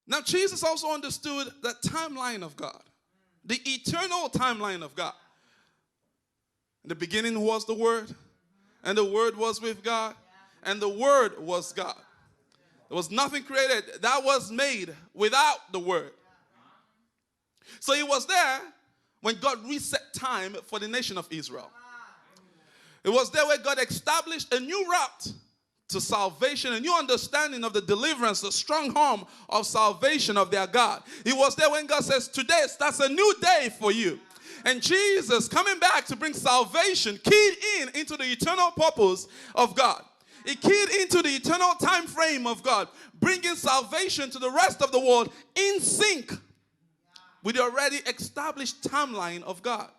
Now, Jesus also understood the timeline of God, the eternal timeline of God. In the beginning was the Word, and the Word was with God, and the Word was God. There was nothing created that was made without the Word. So he was there when God reset time for the nation of Israel. It was there where God established a new route to salvation, a new understanding of the deliverance, the strong arm of salvation of their God. It was there when God says, today starts a new day for you. And Jesus coming back to bring salvation keyed into the eternal purpose of God. It keyed into the eternal time frame of God, bringing salvation to the rest of the world in sync with the already established timeline of God.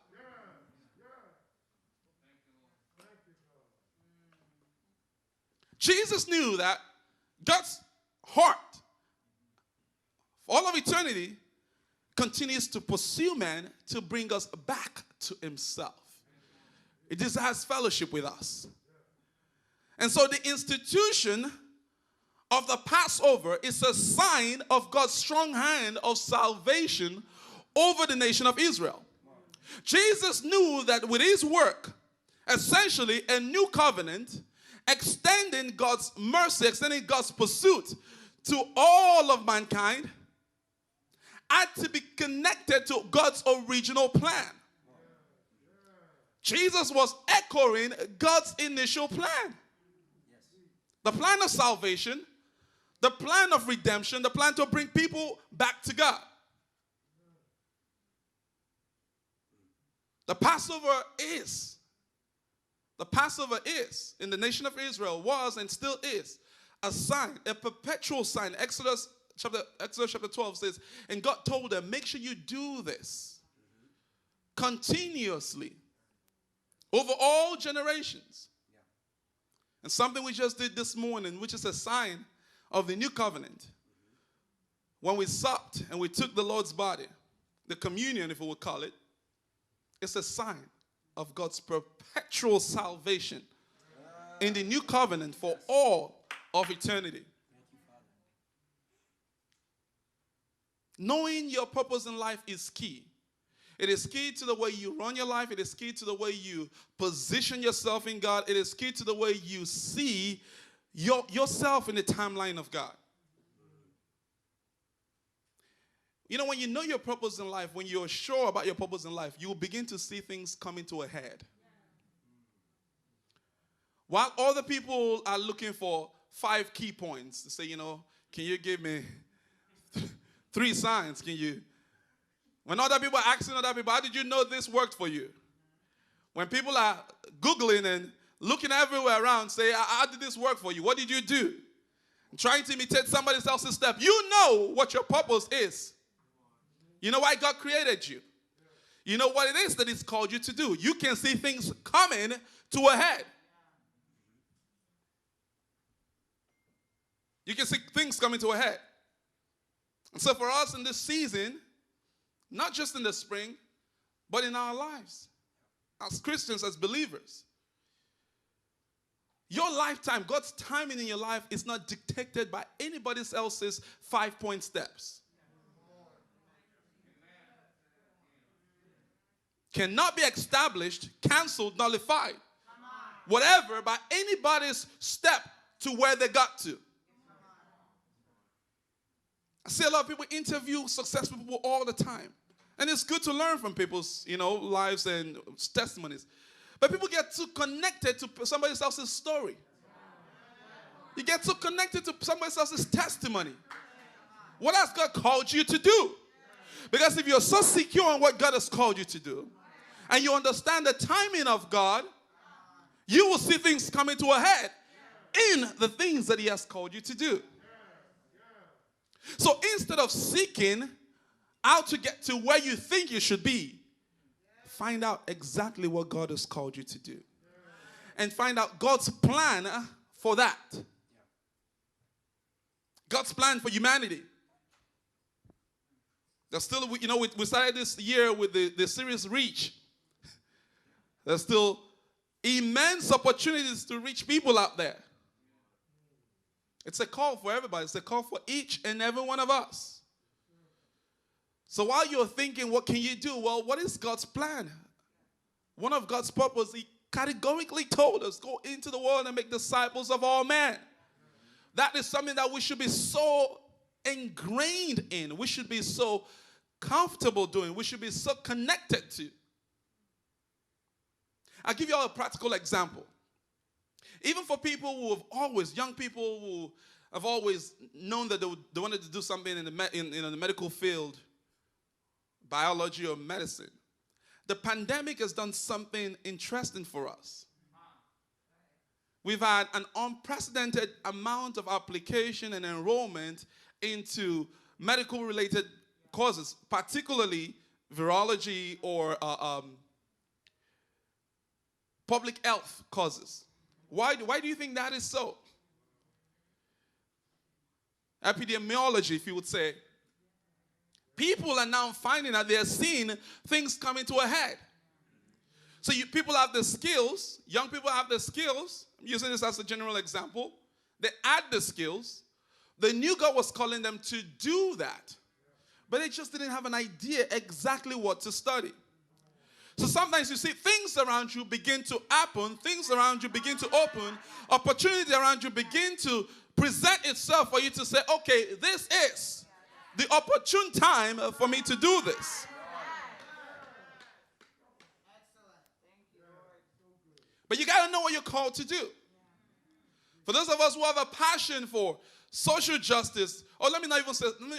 Jesus knew that God's heart for all of eternity continues to pursue man to bring us back to himself. It desires fellowship with us. And so the institution of the Passover is a sign of God's strong hand of salvation over the nation of Israel. Jesus knew that with his work, essentially a new covenant, extending God's mercy, extending God's pursuit to all of mankind, had to be connected to God's original plan. Jesus was echoing God's initial plan. The plan of salvation, the plan of redemption, the plan to bring people back to God. The Passover is in the nation of Israel, was and still is a sign, a perpetual sign. Exodus chapter 12 says, and God told them, make sure you do this continuously over all generations. And something we just did this morning, which is a sign of the new covenant. When we supped and we took the Lord's body, the communion, if we would call it, it's a sign of God's perpetual salvation in the new covenant for all of eternity. Knowing your purpose in life is key. It is key to the way you run your life. It is key to the way you position yourself in God. It is key to the way you see yourself in the timeline of God. You know, when you know your purpose in life, when you're sure about your purpose in life, you will begin to see things coming to a head. While other people are looking for 5 key points to say, you know, can you give me 3 signs? Can you? When other people are asking other people, how did you know this worked for you? When people are Googling and looking everywhere around, say, how did this work for you? What did you do? And trying to imitate somebody else's step. You know what your purpose is. You know why God created you. You know what it is that He's called you to do. You can see things coming to a head. You can see things coming to a head. And so for us in this season, not just in the spring, but in our lives, as Christians, as believers, your lifetime, God's timing in your life is not dictated by anybody else's 5-point steps. Cannot be established, canceled, nullified. Whatever, by anybody's step to where they got to. I see a lot of people interview successful people all the time. And it's good to learn from people's, lives and testimonies. But people get too connected to somebody else's story. You get too connected to somebody else's testimony. What has God called you to do? Because if you're so secure in what God has called you to do, and you understand the timing of God, you will see things coming to a head in the things that He has called you to do. So instead of seeking how to get to where you think you should be, find out exactly what God has called you to do. And find out God's plan for that. God's plan for humanity. There's still, we started this year with the series Reach. There's still immense opportunities to reach people out there. It's a call for everybody. It's a call for each and every one of us. So while you're thinking, what can you do? Well, what is God's plan? One of God's purposes, he categorically told us, go into the world and make disciples of all men. That is something that we should be so ingrained in. We should be so comfortable doing. We should be so connected to. I'll give you all a practical example. Even for people who have always, young people who have always known that they wanted to do something in the medical field, biology or medicine, the pandemic has done something interesting for us. We've had an unprecedented amount of application and enrollment into medical-related courses, particularly virology or public health courses. Why do you think that is so? Epidemiology, if you would say. People are now finding that they're seeing things coming to a head. So people have the skills, young people have the skills. I'm using this as a general example. They add the skills. They knew God was calling them to do that. But they just didn't have an idea exactly what to study. So sometimes you see things around you begin to happen, things around you begin to open, opportunity around you begin to present itself for you to say, okay, this is the opportune time for me to do this. But you got to know what you're called to do. For those of us who have a passion for social justice, or let me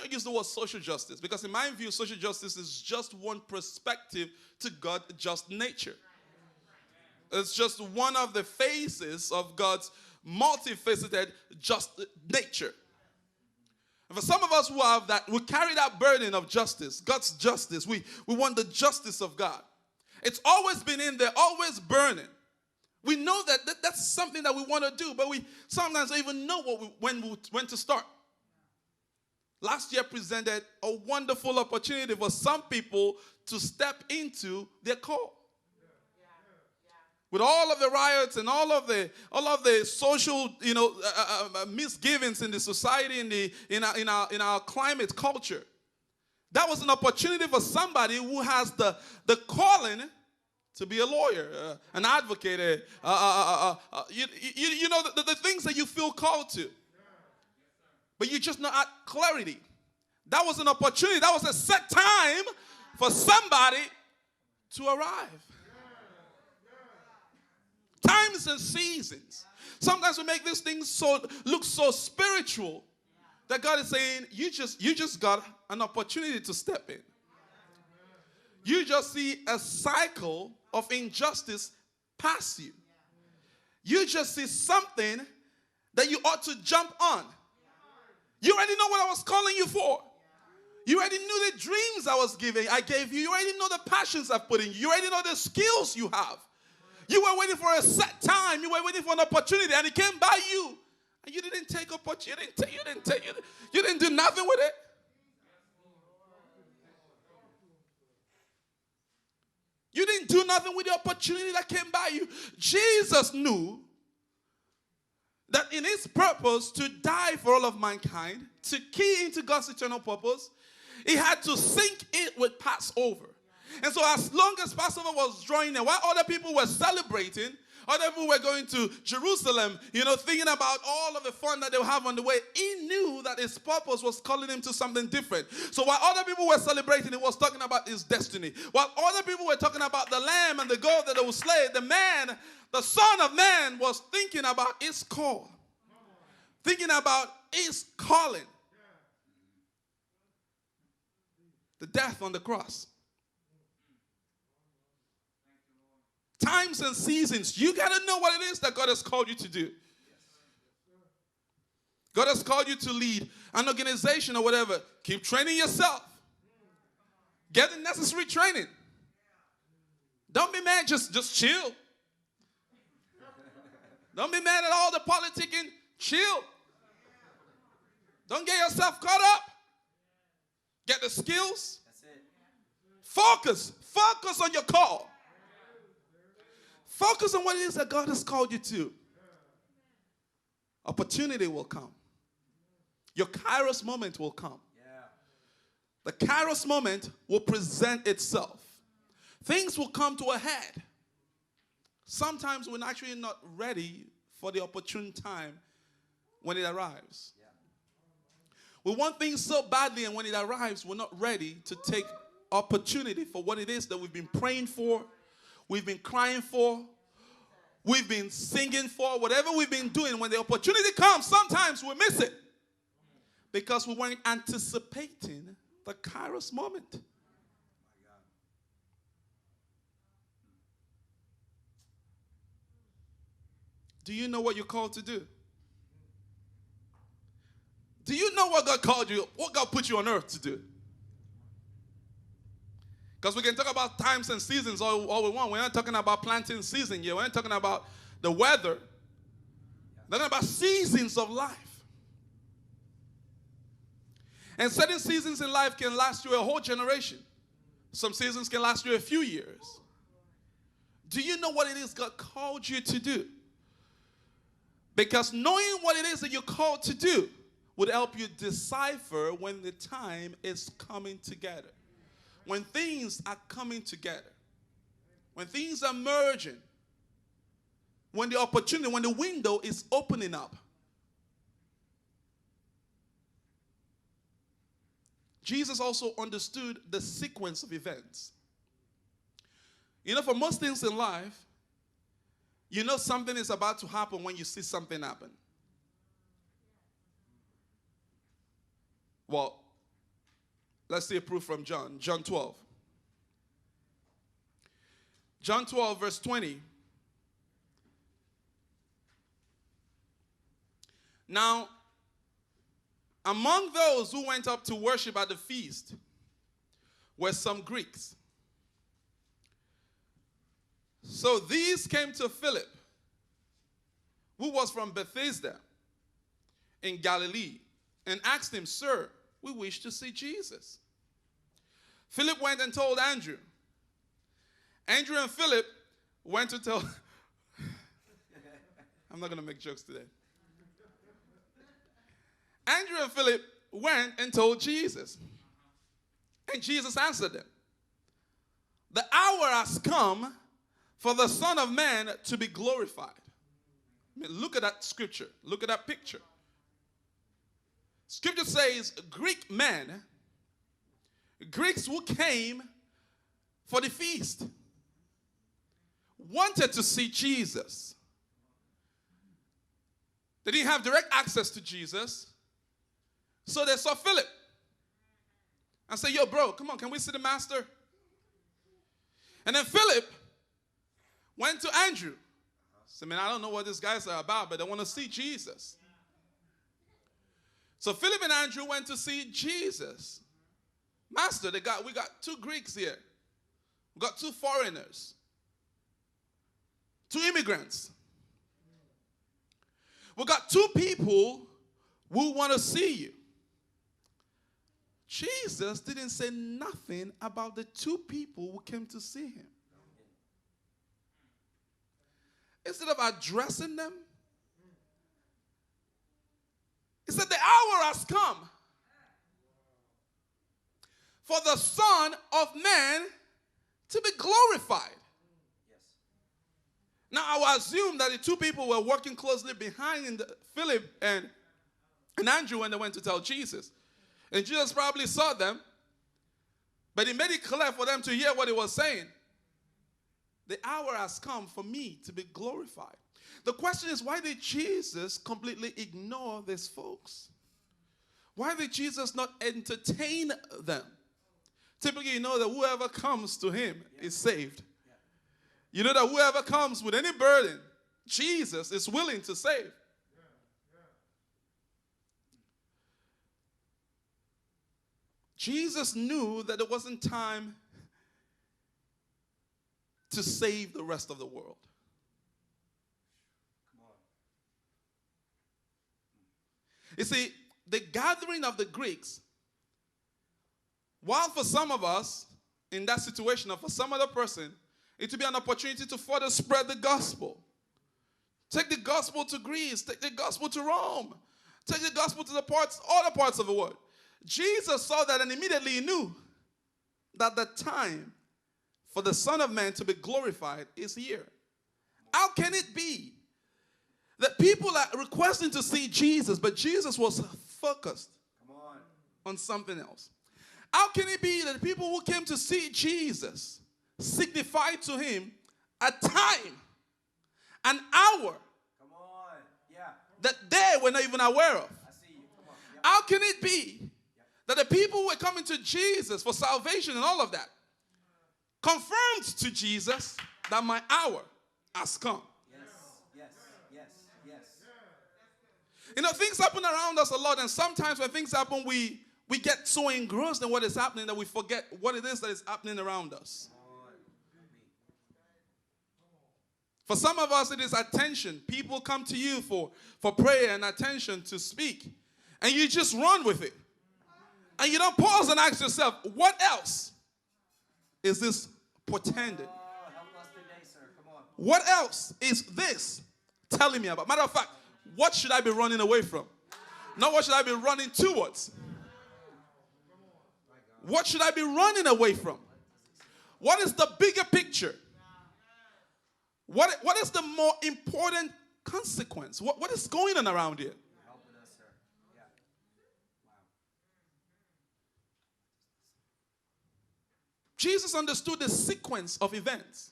use the word social justice, because in my view, social justice is just one perspective to God's just nature. It's just one of the faces of God's multifaceted just nature. And for some of us who have that, we carry that burden of justice, God's justice. We want the justice of God. It's always been in there, always burning. We know that that's something that we want to do, but we sometimes don't even know when to start. Last year presented a wonderful opportunity for some people to step into their call. With all of the riots and all of the social, misgivings in the society, in our climate culture, that was an opportunity for somebody who has the calling to be a lawyer, an advocate, the things that you feel called to. But you just not at clarity. That was an opportunity. That was a set time for somebody to arrive. Times and seasons. Sometimes we make these things look so spiritual that God is saying, you just got an opportunity to step in. You just see a cycle of injustice pass you. You just see something that you ought to jump on. You already know what I was calling you for. You already knew the dreams I gave you. You already know the passions I've put in you. You already know the skills you have. You were waiting for a set time. You were waiting for an opportunity, and it came by you. And you didn't take opportunity. You didn't do nothing with it. You didn't do nothing with the opportunity that came by you. Jesus knew that in his purpose to die for all of mankind, to key into God's eternal purpose, he had to sync it with Passover. And so as long as Passover was drawing near, while other people were celebrating, other people were going to Jerusalem, thinking about all of the fun that they would have on the way, he knew that his purpose was calling him to something different. So while other people were celebrating, he was talking about his destiny. While other people were talking about the lamb and the goat that they would slay, the Son of Man was thinking about his call. Thinking about his calling. The death on the cross. Times and seasons. You got to know what it is that God has called you to do. God has called you to lead an organization or whatever. Keep training yourself. Get the necessary training. Don't be mad. Just chill. Don't be mad at all the politicking. Chill. Don't get yourself caught up. Get the skills. That's it. Focus. Focus on your call. Focus on what it is that God has called you to. Opportunity will come. Your Kairos moment will come. Yeah. the Kairos moment will present itself. Things will come to a head. Sometimes we're actually not ready for the opportune time when it arrives. We want things so badly, and when it arrives, we're not ready to take opportunity for what it is that we've been praying for, we've been crying for, we've been singing for, whatever we've been doing. When the opportunity comes, sometimes we miss it because we weren't anticipating the Kairos moment. Do you know what you're called to do? Do you know what God called you, what God put you on earth to do? Because we can talk about times and seasons all we want. We're not talking about planting season yet. We're not talking about the weather. We're talking about seasons of life. And certain seasons in life can last you a whole generation. Some seasons can last you a few years. Do you know what it is God called you to do? Because knowing what it is that you're called to do would help you decipher when the time is coming together. When things are coming together. When things are merging. When the opportunity, when the window is opening up. Jesus also understood the sequence of events. You know, for most things in life, you know something is about to happen when you see something happen. Well, let's see a proof from John 12. John 12, verse 20. Now, among those who went up to worship at the feast were some Greeks. So these came to Philip, who was from Bethsaida in Galilee, and asked him, "Sir, we wish to see Jesus." Philip went and told Andrew. Andrew and Philip went to tell... I'm not going to make jokes today. Andrew and Philip went and told Jesus. And Jesus answered them, "The hour has come for the Son of Man to be glorified." I mean, look at that scripture. Look at that picture. Scripture says Greek men, Greeks who came for the feast, wanted to see Jesus. They didn't have direct access to Jesus, so they saw Philip and said, "Yo, bro, come on, can we see the master?" And then Philip went to Andrew. So, man, I don't know what these guys are about, but they want to see Jesus. So Philip and Andrew went to see Jesus. Master, we got two Greeks here. We got two foreigners. Two immigrants. We got two people who want to see you. Jesus didn't say nothing about the two people who came to see him. Instead of addressing them, he said, "The hour has come for the Son of Man to be glorified." Yes. Now, I will assume that the two people were working closely behind Philip and Andrew when they went to tell Jesus. And Jesus probably saw them, but he made it clear for them to hear what he was saying. The hour has come for me to be glorified. The question is, why did Jesus completely ignore these folks? Why did Jesus not entertain them? Typically, you know that whoever comes to him is saved. You know that whoever comes with any burden, Jesus is willing to save. Jesus knew that it wasn't time to save the rest of the world. You see, the gathering of the Greeks, while for some of us, in that situation, or for some other person, it would be an opportunity to further spread the gospel. Take the gospel to Greece. Take the gospel to Rome. Take the gospel to all the parts of the world. Jesus saw that and immediately he knew that the time for the Son of Man to be glorified is here. How can it be that people are requesting to see Jesus, but Jesus was focused on something else? How can it be that the people who came to see Jesus signified to him a time, an hour that they were not even aware of? How can it be that the people who were coming to Jesus for salvation and all of that confirmed to Jesus that my hour has come? You know, things happen around us a lot, and sometimes when things happen, we get so engrossed in what is happening that we forget what it is that is happening around us. For some of us, it is attention. People come to you for prayer and attention to speak, and you just run with it. And you don't pause and ask yourself, what else is this portended? What else is this telling me about? Matter of fact, what should I be running away from? Not what should I be running towards. What should I be running away from? What is the bigger picture? What is the more important consequence? What is going on around here? Jesus understood the sequence of events.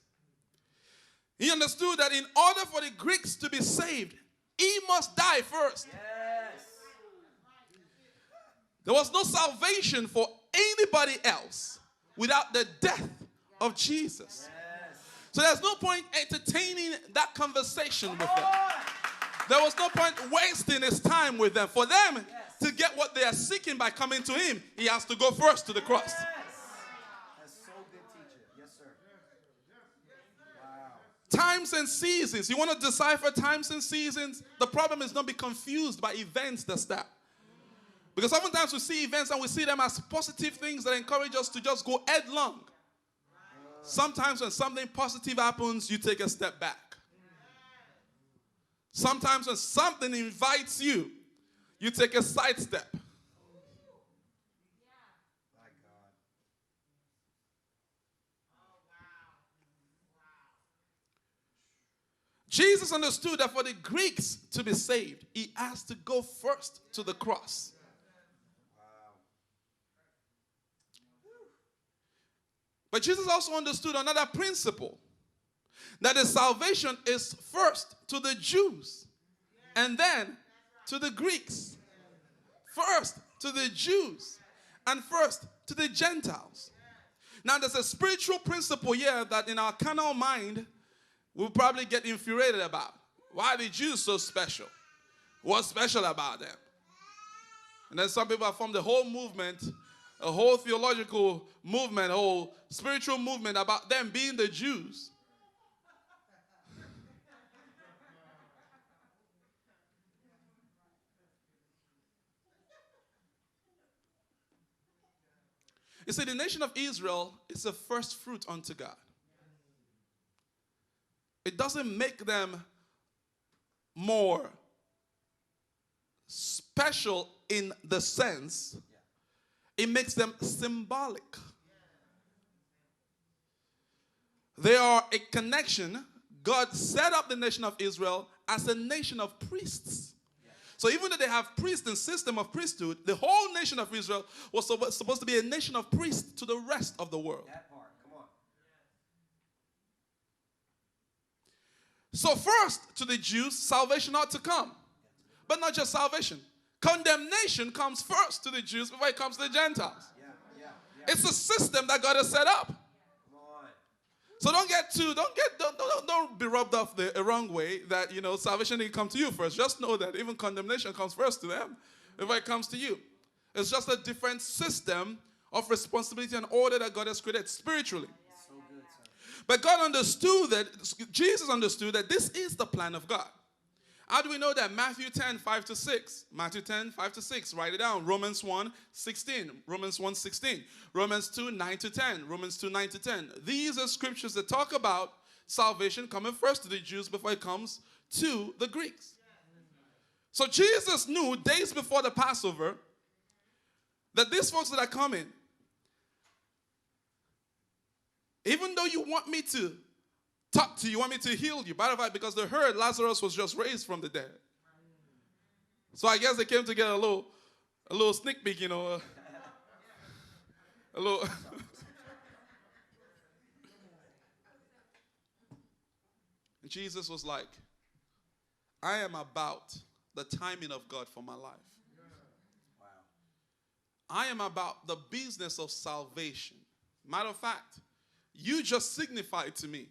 He understood that in order for the Greeks to be saved, he must die first. Yes. There was no salvation for anybody else without the death of Jesus. Yes. So there's no point entertaining that conversation with them. There was no point wasting his time with them. For them to get what they are seeking by coming to him, he has to go first to the cross. Times and seasons. You want to decipher times and seasons? The problem is not be confused by events that start. Because oftentimes we see events and we see them as positive things that encourage us to just go headlong. Sometimes when something positive happens, you take a step back. Sometimes when something invites you, you take a sidestep. Jesus understood that for the Greeks to be saved, he has to go first to the cross. But Jesus also understood another principle, that the salvation is first to the Jews and then to the Greeks. First to the Jews and first to the Gentiles. Now there's a spiritual principle here that in our carnal mind we'll probably get infuriated about. Why are the Jews so special? What's special about them? And then some people have formed a whole movement, a whole theological movement, a whole spiritual movement about them being the Jews. You see, the nation of Israel is the first fruit unto God. It doesn't make them more special in the sense, it makes them symbolic. They are a connection. God set up the nation of Israel as a nation of priests. So even though they have priests and system of priesthood, the whole nation of Israel was supposed to be a nation of priests to the rest of the world. So first, to the Jews, salvation ought to come. But not just salvation. Condemnation comes first to the Jews before it comes to the Gentiles. It's a system that God has set up. So don't be rubbed off the wrong way that, salvation didn't come to you first. Just know that even condemnation comes first to them before it comes to you. It's just a different system of responsibility and order that God has created spiritually. But God understood that, Jesus understood that this is the plan of God. How do we know that? Matthew 10, 5-6. Matthew 10, 5-6. Write it down. Romans 1, 16. Romans 1, 16. Romans 2, 9-10. Romans 2, 9-10. These are scriptures that talk about salvation coming first to the Jews before it comes to the Greeks. So Jesus knew days before the Passover that these folks that are coming, even though you want me to talk to you, want me to heal you, by the way, because they heard Lazarus was just raised from the dead. So I guess they came to get a little sneak peek, a little. And Jesus was like, I am about the timing of God for my life. Wow. I am about the business of salvation. Matter of fact, you just signified to me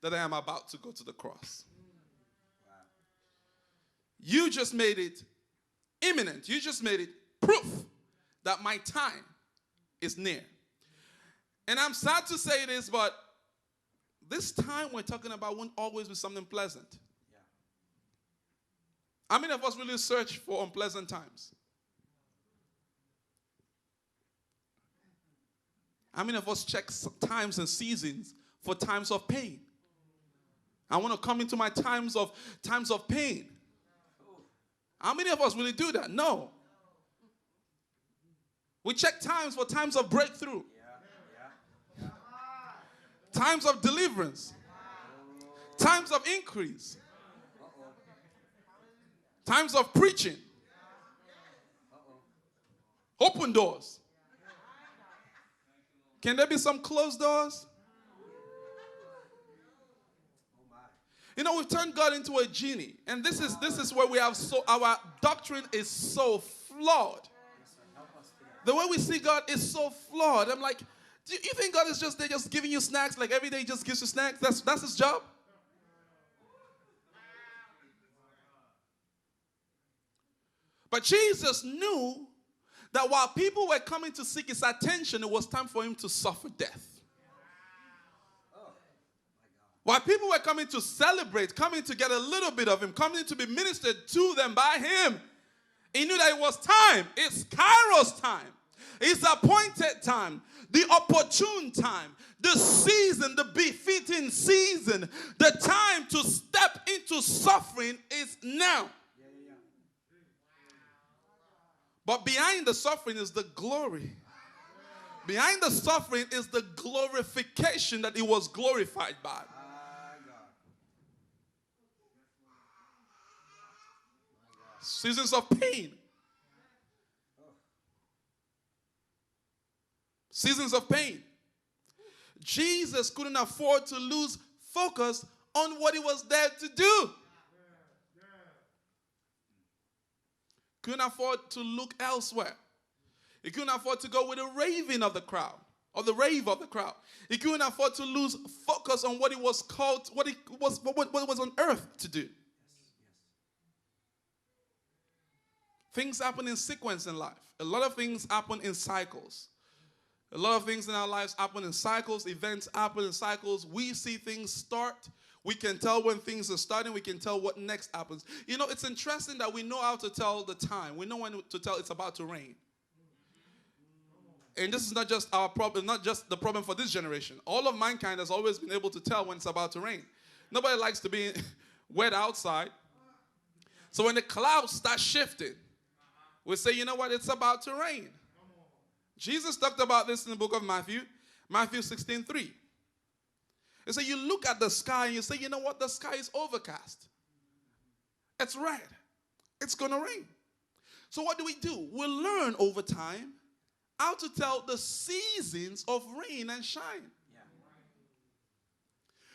that I am about to go to the cross. Wow. You just made it imminent. You just made it proof that my time is near. And I'm sad to say this, but this time we're talking about won't always be something pleasant. Yeah. How many of us really search for unpleasant times? How many of us check times and seasons for times of pain? I want to come into my times of pain. How many of us really do that? No. We check times for times of breakthrough. Times of deliverance. Times of increase. Times of preaching. Open doors. Can there be some closed doors? We've turned God into a genie. And this is where we have our doctrine is so flawed. The way we see God is so flawed. I'm like, do you think God is just there just giving you snacks? Like every day he just gives you snacks? That's his job? But Jesus knew that while people were coming to seek his attention, it was time for him to suffer death. While people were coming to celebrate, coming to get a little bit of him, coming to be ministered to them by him, he knew that it was time. It's Kairos time. It's appointed time. The opportune time. The season, the befitting season. The time to step into suffering is now. But behind the suffering is the glory. Behind the suffering is the glorification that he was glorified by. Seasons of pain. Seasons of pain. Jesus couldn't afford to lose focus on what he was there to do. Couldn't afford to look elsewhere. He couldn't afford to go with the raving of the crowd, or the rave of the crowd. He couldn't afford to lose focus on what he was called, what was on earth to do. Things happen in sequence in life. A lot of things happen in cycles. A lot of things in our lives happen in cycles. Events happen in cycles. We see things start. We can tell when things are starting. We can tell what next happens. It's interesting that we know how to tell the time. We know when to tell it's about to rain. And this is not just our problem, not just the problem for this generation. All of mankind has always been able to tell when it's about to rain. Nobody likes to be wet outside. So when the clouds start shifting, we say, you know what, it's about to rain. Jesus talked about this in the book of Matthew 16:3. He said, you look at the sky and you say, you know what, the sky is overcast. It's red. It's going to rain. So what do? We learn over time how to tell the seasons of rain and shine. Yeah.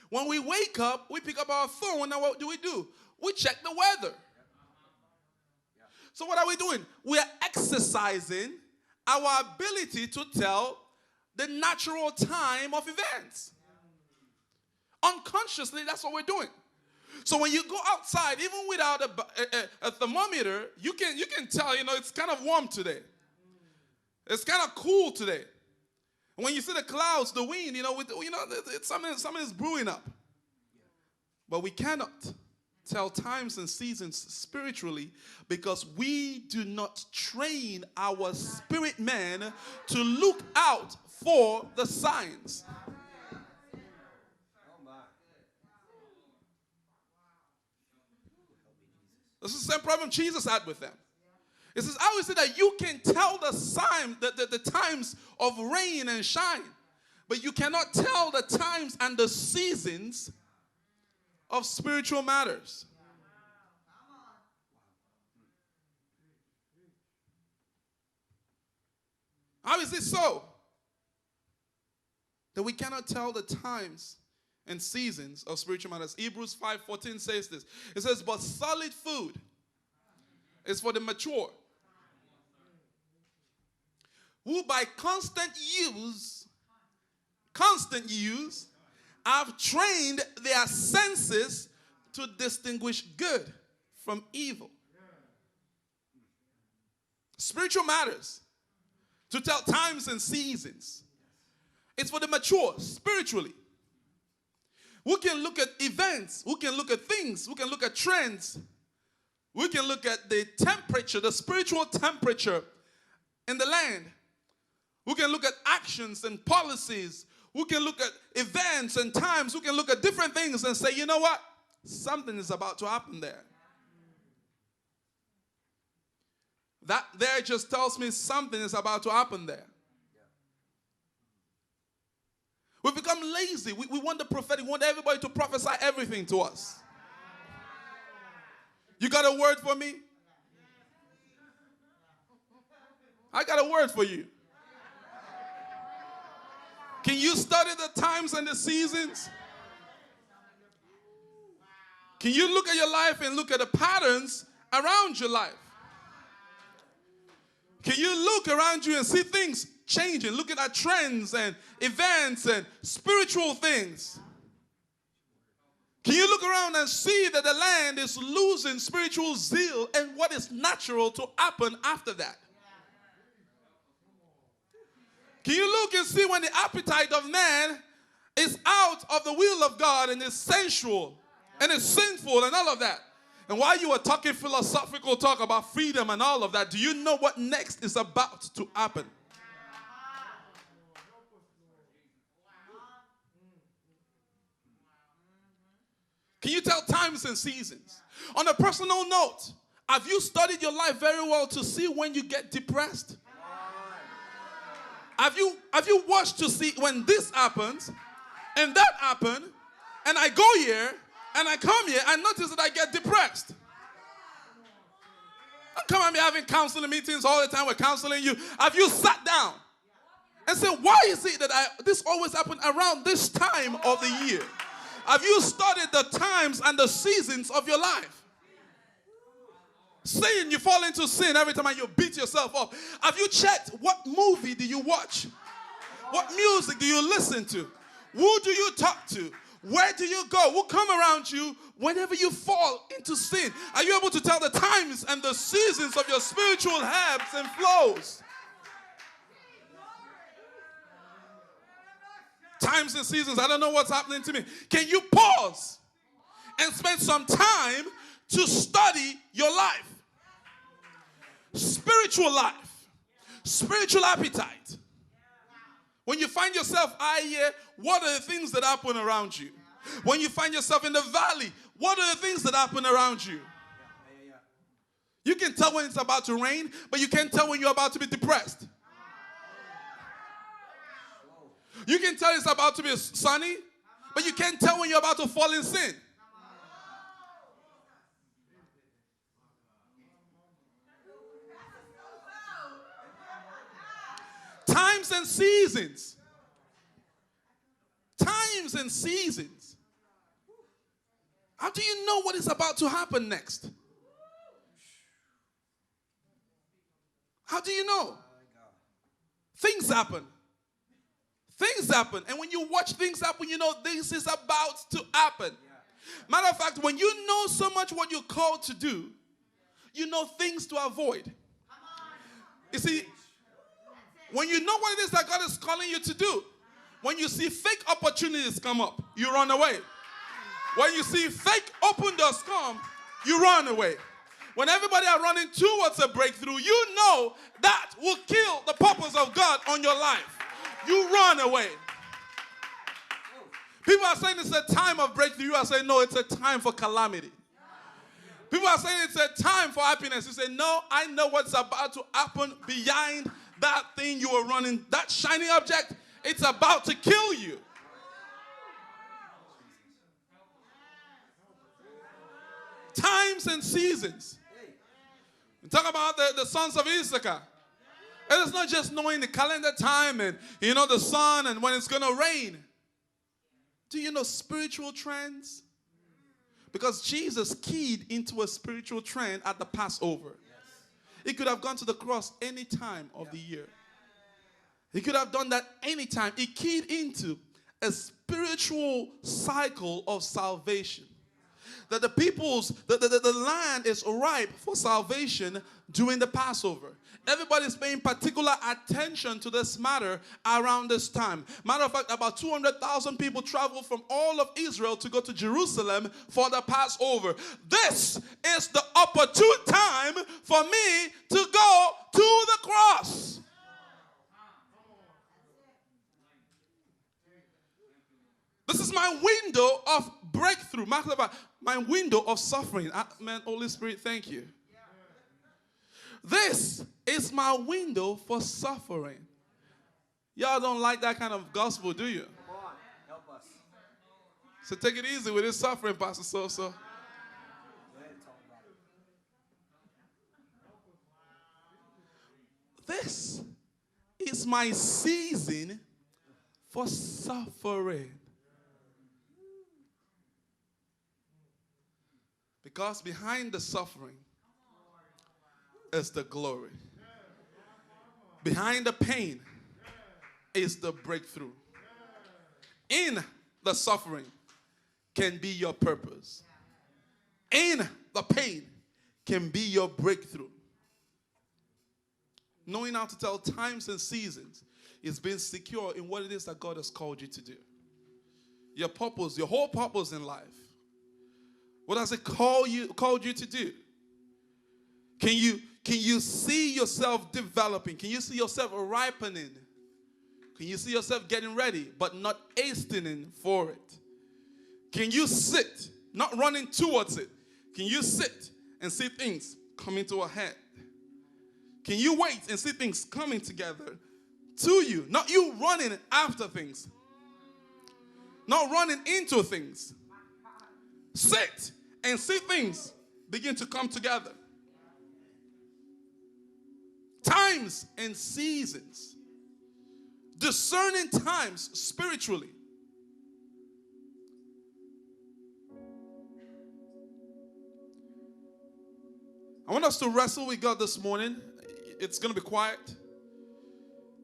When we wake up, we pick up our phone, and what do? We check the weather. So what are we doing? We are exercising our ability to tell the natural time of events. Unconsciously, that's what we're doing. So when you go outside, even without a thermometer, you can tell, it's kind of warm today. It's kind of cool today. And when you see the clouds, the wind, something is brewing up. But we cannot tell times and seasons spiritually because we do not train our spirit man to look out for the signs. This is the same problem Jesus had with them. It says, I always say that you can tell the times of rain and shine, but you cannot tell the times and the seasons of spiritual matters. How is it so that we cannot tell the times and seasons of spiritual matters? Hebrews 5:14 says this. It says, but solid food is for the mature, who by constant use have trained their senses to distinguish good from evil. Spiritual matters, to tell times and seasons. It's for the mature spiritually. We can look at events, we can look at things, we can look at trends, we can look at the temperature, the spiritual temperature in the land. We can look at actions and policies. We can look at events and times. We can look at different things and say, you know what? Something is about to happen there. That there just tells me something is about to happen there. We've become lazy. We want the prophetic. We want everybody to prophesy everything to us. You got a word for me? I got a word for you. Can you study the times and the seasons? Can you look at your life and look at the patterns around your life? Can you look around you and see things changing, looking at trends and events and spiritual things? Can you look around and see that the land is losing spiritual zeal and what is natural to happen after that? Can you look and see when the appetite of man is out of the will of God and is sensual and is sinful and all of that? And while you were talking philosophical talk about freedom and all of that, do you know what next is about to happen? Can you tell times and seasons? On a personal note, have you studied your life very well to see when you get depressed? Have you watched to see when this happens and that happened and I go here and I come here and notice that I get depressed? Don't come at me having counseling meetings all the time. We're counseling you. Have you sat down and said, why is it that this always happens around this time of the year? Have you studied the times and the seasons of your life? Sin, you fall into sin every time and you beat yourself up. Have you checked what movie do you watch? What music do you listen to? Who do you talk to? Where do you go? Who come around you whenever you fall into sin? Are you able to tell the times and the seasons of your spiritual ebbs and flows? Times and seasons. I don't know what's happening to me. Can you pause and spend some time to study your life? Spiritual life. Spiritual appetite. When you find yourself high here, what are the things that happen around you? When you find yourself in the valley, what are the things that happen around you? You can tell when it's about to rain, but you can't tell when you're about to be depressed. You can tell it's about to be sunny, but you can't tell when you're about to fall in sin. Times and seasons. Times and seasons. How do you know what is about to happen next? How do you know? Things happen. Things happen. And when you watch things happen, you know this is about to happen. Matter of fact, when you know so much what you're called to do, you know things to avoid. You see, when you know what it is that God is calling you to do, when you see fake opportunities come up, you run away. When you see fake open doors come, you run away. When everybody are running towards a breakthrough, you know that will kill the purpose of God on your life. You run away. People are saying it's a time of breakthrough. You are saying, no, it's a time for calamity. People are saying it's a time for happiness. You say, no, I know what's about to happen behind that thing you are running, that shiny object. It's about to kill you. Times and seasons. We talk about the sons of Issachar. And it's not just knowing the calendar time and, the sun and when it's going to rain. Do you know spiritual trends? Because Jesus keyed into a spiritual trend at the Passover. He could have gone to the cross any time of the year. He could have done that any time. He keyed into a spiritual cycle of salvation. That the land is ripe for salvation during the Passover. Everybody's paying particular attention to this matter around this time. Matter of fact, about 200,000 people traveled from all of Israel to go to Jerusalem for the Passover. This is the opportune time for me to go to the cross. This is my window of breakthrough. My window of suffering. Man, Holy Spirit, thank you. This is my window for suffering. Y'all don't like that kind of gospel, do you? Come on, help us. So take it easy with this suffering, Pastor So. This is my season for suffering. Because behind the suffering is the glory. Behind the pain is the breakthrough. In the suffering can be your purpose. In the pain can be your breakthrough. Knowing how to tell times and seasons is being secure in what it is that God has called you to do. Your purpose, your whole purpose in life. What has it called you to do? Can you see yourself developing? Can you see yourself ripening? Can you see yourself getting ready, but not hastening for it? Can you sit, not running towards it? Can you sit and see things coming to a head? Can you wait and see things coming together to you? Not you running after things. Not running into things. Sit and see things begin to come together. Times and seasons. Discerning times spiritually. I want us to wrestle with God this morning. It's going to be quiet.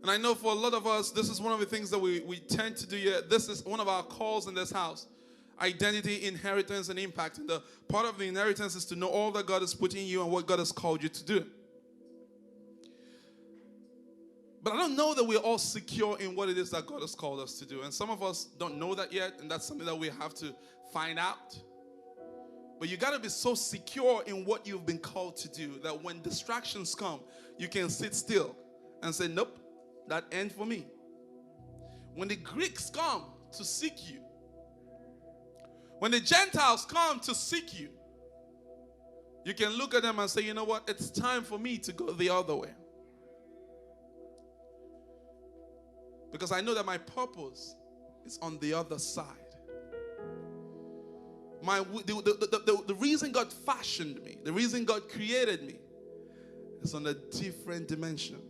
And I know for a lot of us, this is one of the things that we tend to do here. This is one of our calls in this house. Identity, inheritance, and impact. And the part of the inheritance is to know all that God has put in you and what God has called you to do. But I don't know that we're all secure in what it is that God has called us to do. And some of us don't know that yet, and that's something that we have to find out. But you got to be so secure in what you've been called to do that when distractions come, you can sit still and say, nope, that ain't for me. When the Greeks come to seek you, when the Gentiles come to seek you, you can look at them and say, you know what, it's time for me to go the other way. Because I know that my purpose is on the other side. The reason God fashioned me, the reason God created me, is on a different dimension.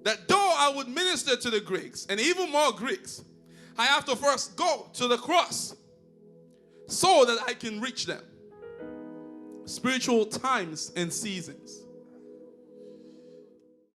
That though I would minister to the Greeks, and even more Greeks, I have to first go to the cross so that I can reach them. Spiritual times and seasons.